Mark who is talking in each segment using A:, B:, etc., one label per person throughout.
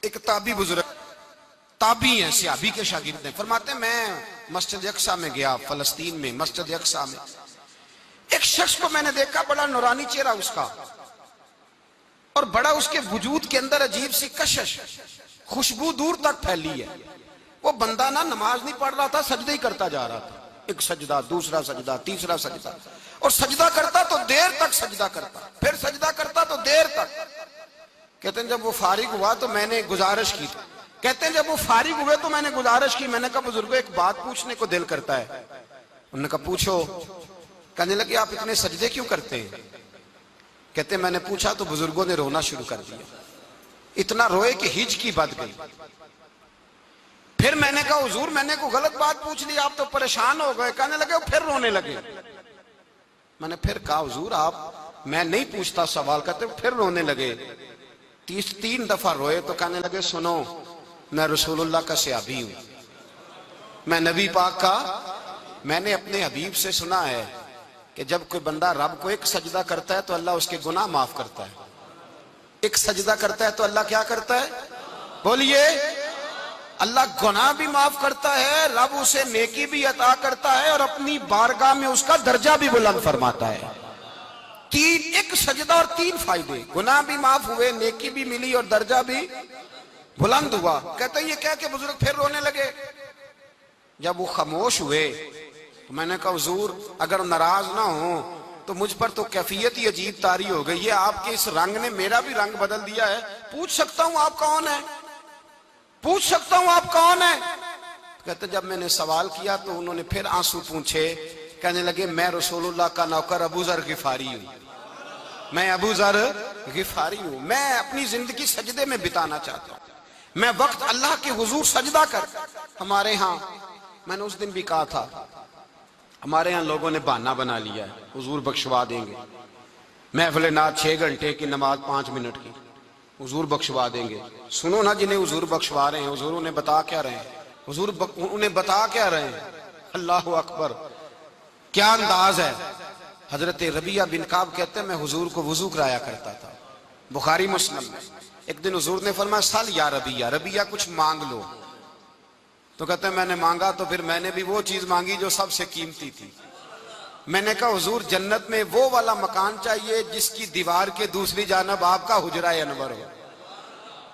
A: ایک تابی بزرگ تابی ہیں، صحابی کے شاگرد ہیں، فرماتے ہیں میں مسجد اقصی میں گیا، فلسطین میں مسجد اقصی میں ایک شخص کو میں نے دیکھا، بڑا نورانی چہرہ اس کا، اور بڑا اس کے وجود کے اندر عجیب سی کشش، خوشبو دور تک پھیلی ہے۔ وہ بندہ نا نماز نہیں پڑھ رہا تھا، سجدہ ہی کرتا جا رہا تھا، ایک سجدہ، دوسرا سجدہ، تیسرا سجدہ، اور سجدہ کرتا تو دیر تک سجدہ کرتا، پھر سجدہ کرتا تو دیر تک۔ کہتے ہیں جب وہ فارغ ہوا تو میں نے گزارش کی، کہتے ہیں جب وہ فارغ ہوئے تو میں نے گزارش کی، میں نے کہا بزرگوں ایک بات پوچھنے کو دل کرتا ہے۔ انہوں نے کہا پوچھو۔ کہنے لگے آپ اتنے سجدے کیوں کرتے ہیں؟ کہتے ہیں میں نے پوچھا تو بزرگوں نے رونا شروع کر دیا، اتنا روئے کہ ہج کی بد گئی۔ پھر میں نے کہا حضور میں نے کوئی غلط بات پوچھ لی، آپ تو پریشان ہو گئے؟ کہنے لگے پھر رونے لگے۔ میں نے پھر کہا حضور آپ، میں نہیں پوچھتا سوال کرتے، پھر رونے لگے، تین دفعہ روئے تو کہنے لگے سنو میں رسول اللہ کا صحابی ہوں، میں نبی پاک کا، میں نے اپنے حبیب سے سنا ہے کہ جب کوئی بندہ رب کو ایک سجدہ کرتا ہے تو اللہ اس کے گناہ معاف کرتا ہے، ایک سجدہ کرتا ہے تو اللہ کیا کرتا ہے؟ بولیے، اللہ گناہ بھی معاف کرتا ہے، رب اسے نیکی بھی عطا کرتا ہے، اور اپنی بارگاہ میں اس کا درجہ بھی بلند فرماتا ہے۔ ایک سجدہ اور تین فائدے، گناہ بھی معاف ہوئے، نیکی بھی ملی، اور درجہ بھی بلند ہوا۔ کہتے ہیں یہ کہہ کے بزرگ پھر رونے لگے۔ جب وہ خاموش ہوئے تو میں نے کہا حضور اگر ناراض نہ ہوں تو مجھ پر تو کیفیت ہی عجیب طاری ہو گئی ہے، آپ کے اس رنگ نے میرا بھی رنگ بدل دیا ہے، پوچھ سکتا ہوں آپ کون ہیں؟ پوچھ سکتا ہوں آپ کون ہیں؟ کہتے جب میں نے سوال کیا تو انہوں نے پھر آنسو پونچھے، کہنے لگے میں رسول اللہ کا نوکر ابو ذر غفاری ہوں، میں ابو ذر غفاری ہوں، میں اپنی زندگی سجدے میں بتانا چاہتا ہوں، میں وقت اللہ کے حضور سجدہ کر۔ ہمارے ہاں میں نے اس دن بھی کہا تھا، ہمارے ہاں لوگوں نے بہانہ بنا لیا ہے حضور بخشوا دیں گے، محفل نعت 6 گھنٹے کی، نماز 5 منٹ کی، حضور بخشوا دیں گے۔ سنو نا جنہیں حضور بخشوا رہے ہیں، حضور انہیں بتا کیا رہے ہیں؟ حضور انہیں بتا کیا رہے ہیں؟ اللہ اکبر، کیا انداز ہے۔ حضرت ربیعہ بن کعب کہتے ہیں میں حضور کو وضو کرایا کرتا تھا، بخاری مسلم میں۔ ایک دن حضور نے فرمایا سل یا ربیعہ، ربیعہ کچھ مانگ لو، تو کہتے ہیں میں نے مانگا تو پھر میں نے بھی وہ چیز مانگی جو سب سے قیمتی تھی۔ میں نے کہا حضور جنت میں وہ والا مکان چاہیے جس کی دیوار کے دوسری جانب آپ کا حجرہ انور ہو،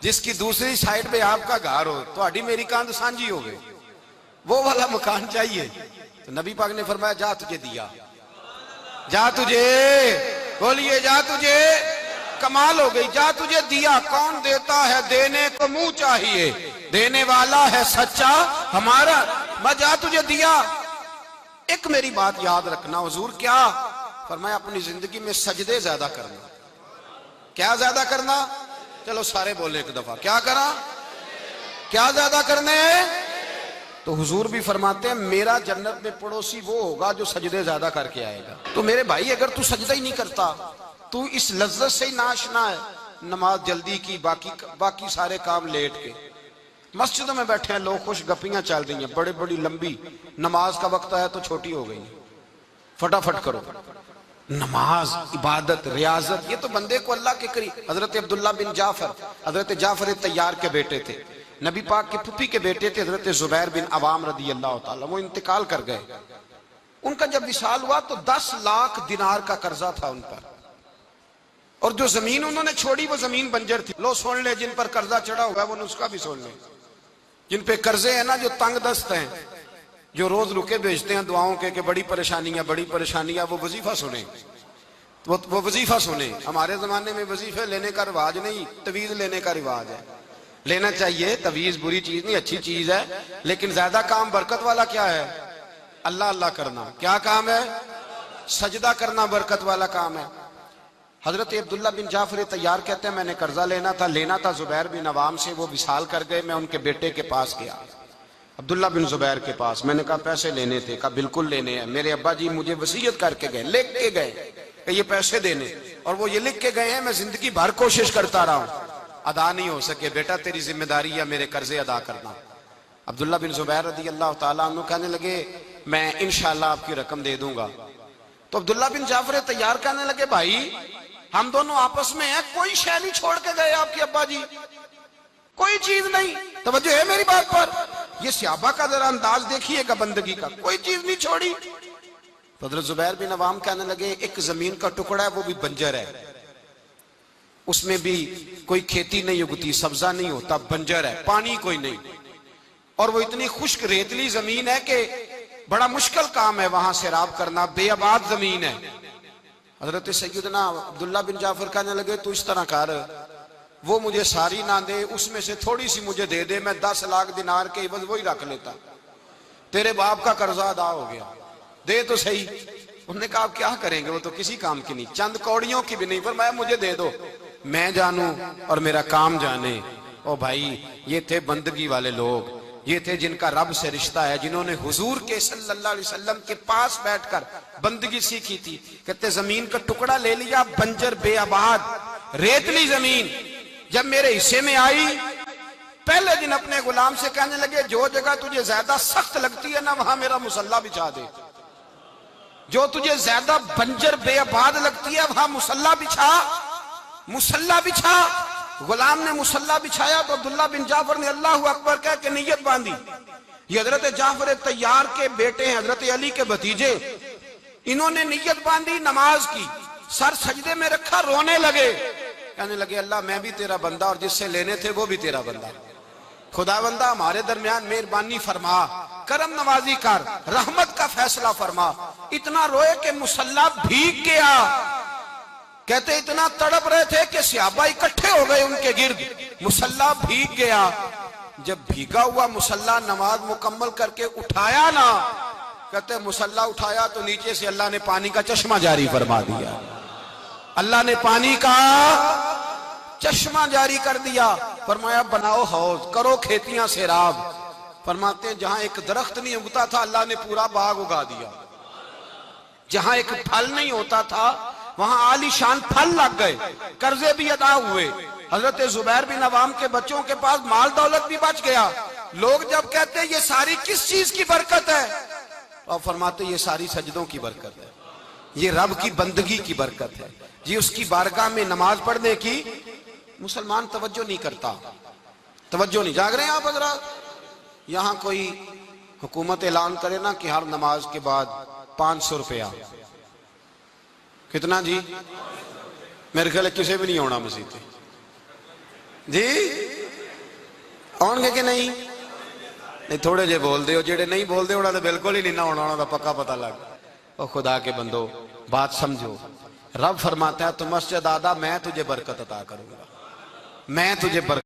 A: جس کی دوسری سائیڈ پہ آپ کا گھر ہو، تو اڈی میری کاند سانجی ہو گئی، وہ والا مکان چاہیے۔ تو نبی پاک نے فرمایا جا تجھے دیا، جا تجھے، بولیے جا تجھے، کمال ہو گئی، جا تجھے دیا۔ کون دیتا ہے؟ دینے کو منہ چاہیے، دینے والا ہے سچا ہمارا، میں جا تجھے دیا۔ ایک میری بات یاد رکھنا حضور کیا فرمایا؟ اپنی زندگی میں سجدے زیادہ کرنا۔ کیا زیادہ کرنا؟ چلو سارے بولے ایک دفعہ، کیا کرا؟ کیا زیادہ کرنے؟ تو حضور بھی فرماتے ہیں میرا جنت میں پڑوسی وہ ہوگا جو سجدے زیادہ کر کے آئے گا۔ تو میرے بھائی اگر تو سجدہ ہی نہیں کرتا، تو اس لذت سے ہی ناشنا ہے، نماز جلدی کی، باقی سارے کام لیٹ کے، مسجدوں میں بیٹھے ہیں لوگ، خوش گپیاں چل رہی ہیں، بڑے بڑی لمبی، نماز کا وقت آیا تو چھوٹی ہو گئی، فٹافٹ کرو۔ نماز، عبادت، ریاضت، یہ تو بندے کو اللہ کے قریب۔ حضرت عبداللہ بن جعفر، حضرت جعفر طیار کے بیٹے تھے، نبی پاک کی پھپھی کے بیٹے تھے، حضرت زبیر بن عوام رضی اللہ تعالیٰ، وہ انتقال کر گئے۔ ان کا جب وصال ہوا تو 10 لاکھ دینار کا قرضہ تھا ان پر، اور جو زمین انہوں نے چھوڑی وہ زمین بنجر تھی۔ لو سن لے، جن پر قرضہ چڑھا ہوا ہے وہ نسخہ بھی سن لے، جن پہ قرضے ہیں نا، جو تنگ دست ہیں، جو روز رکے بھیجتے ہیں دعاؤں کے کہ بڑی پریشانیاں بڑی پریشانیاں، وہ وظیفہ سنیں، وہ وظیفہ سنیں۔ ہمارے زمانے میں وظیفے لینے کا رواج نہیں، تویز لینے کا رواج ہے۔ لینا چاہیے، تویز بری چیز نہیں، اچھی چیز ہے، لیکن زیادہ کام برکت والا کیا ہے؟ اللہ اللہ کرنا۔ کیا کام ہے؟ سجدہ کرنا برکت والا کام ہے۔ حضرت عبداللہ بن جعفر طیار کہتے ہیں میں نے قرضہ لینا تھا زبیر بن عوام سے، وہ وصال کر گئے، میں ان کے بیٹے کے پاس گیا، عبداللہ بن زبیر کے پاس۔ میں نے کہا پیسے لینے تھے، کہا بالکل لینے ہیں، میرے ابا جی مجھے وصیت کر کے گئے، لکھ کے گئے کہ یہ پیسے دینے، اور وہ یہ لکھ کے گئے ہیں، میں زندگی بھر کوشش کرتا رہا ہوں، ادا نہیں ہو سکے، بیٹا تیری ذمہ داری ہے میرے قرضے ادا کرنا۔ عبداللہ بن زبیر رضی اللہ تعالیٰ عنہ کہنے لگے میں انشاءاللہ آپ کی رقم دے دوں گا۔ تو عبداللہ بن جعفر طیار کہنے لگے بھائی ہم دونوں آپس میں ہیں، کوئی شے نہیں چھوڑ کے گئے آپ کے ابا جی، کوئی چیز نہیں. توجہ ہے میری بات پر؟ یہ صحابہ کا ذرا انداز دیکھیے گا بندگی کا, کوئی چیز نہیں چھوڑی. تو حضرت زبیر بن عوام کہنے لگے ایک زمین کا ٹکڑا ہے وہ بھی بنجر ہے, اس میں بھی کوئی کھیتی نہیں اگتی, سبزہ نہیں ہوتا, بنجر ہے, پانی کوئی نہیں, اور وہ اتنی خشک ریتلی زمین ہے کہ بڑا مشکل کام ہے وہاں سیراب کرنا, بے آباد زمین ہے. حضرت سیدنا عبداللہ بن جعفر کہنے لگے تو اس طرح کر, وہ مجھے ساری نہ دے, اس میں سے تھوڑی سی مجھے دے دے, میں 10 لاکھ دینار کے عوض وہی رکھ لیتا, تیرے باپ کا قرضہ ادا ہو گیا, دے تو صحیح. انہوں نے کہا آپ کیا کریں گے, وہ تو کسی کام کی نہیں, چند کوڑیوں کی بھی نہیں, فرمایا مجھے دے دو, میں جانوں اور میرا کام جانے. او بھائی, یہ تھے بندگی والے لوگ, یہ تھے جن کا رب سے رشتہ ہے, جنہوں نے حضور کے صلی اللہ علیہ وسلم کے پاس بیٹھ کر بندگی سیکھی تھی. کہتے زمین کا ٹکڑا لے لیا, بنجر بے آباد ریتلی زمین, جب میرے حصے میں آئی پہلے دن اپنے غلام سے کہنے لگے جو جگہ تجھے زیادہ سخت لگتی ہے نا وہاں میرا مصلی بچھا دے, جو تجھے زیادہ بنجر بے آباد لگتی ہے وہاں مصلی بچھا, مصلی بچھا. غلام نے مصلی بچھایا تو عبداللہ بن جعفر نے اللہ اکبر کہہ کے نیت باندھی. یہ حضرت جعفر طیار کے بیٹے ہیں, حضرت علی کے بھتیجے, انہوں نے نیت باندھی نماز کی, سر سجدے میں رکھا, رونے لگے, کہنے لگے اللہ میں بھی تیرا بندہ اور جس سے لینے تھے وہ بھی تیرا بندہ, خدا بندہ ہمارے درمیان مہربانی فرما, کرم نوازی کر, رحمت کا فیصلہ فرما. اتنا روئے کہ مصلی بھیگ گیا. کہتے اتنا تڑپ رہے تھے کہ صحابہ اکٹھے ہو گئے ان کے گرد, مصلی بھیگ گیا. جب بھیگا ہوا مصلی نماز مکمل کر کے اٹھایا نا, کہتے مصلی اٹھایا تو نیچے سے اللہ نے پانی کا چشمہ جاری فرما دیا, اللہ نے پانی کا چشمہ جاری کر دیا. فرمایا بناؤ حوض, کرو کھیتیاں سیراب. فرماتے ہیں جہاں ایک درخت نہیں اگتا تھا اللہ نے پورا باغ اگا دیا, جہاں ایک پھل نہیں ہوتا تھا وہاں عالی شان پھل لگ گئے, قرضے بھی ادا ہوئے. حضرت زبیر بن عوام کے بچوں کے پاس مال دولت بھی بچ گیا. لوگ جب کہتے ہیں یہ ساری کس چیز کی برکت ہے, اور فرماتے یہ ساری سجدوں کی برکت ہے, یہ رب کی بندگی کی برکت ہے جی, اس کی بارگاہ میں نماز پڑھنے کی. مسلمان توجہ نہیں کرتا, توجہ نہیں. جاگ رہے ہیں آپ حضرات؟ یہاں کوئی حکومت اعلان کرے نا کہ ہر نماز کے بعد 500 روپیہ, کتنا جی؟ میرے خیال کسی بھی نہیں ہونا مسیح جی, آن گے کہ نہیں؟ نہیں تھوڑے جے بول دے ہو, جڑے نہیں بول دے ہونا تو بالکل ہی نہیں نہ ہونا, ہونا تو پکا پتہ لگ. او خدا کے بندو بات سمجھو, رب فرماتا ہے تو مسجد آدھا میں تجھے برکت عطا کروں گا, میں تجھے برکت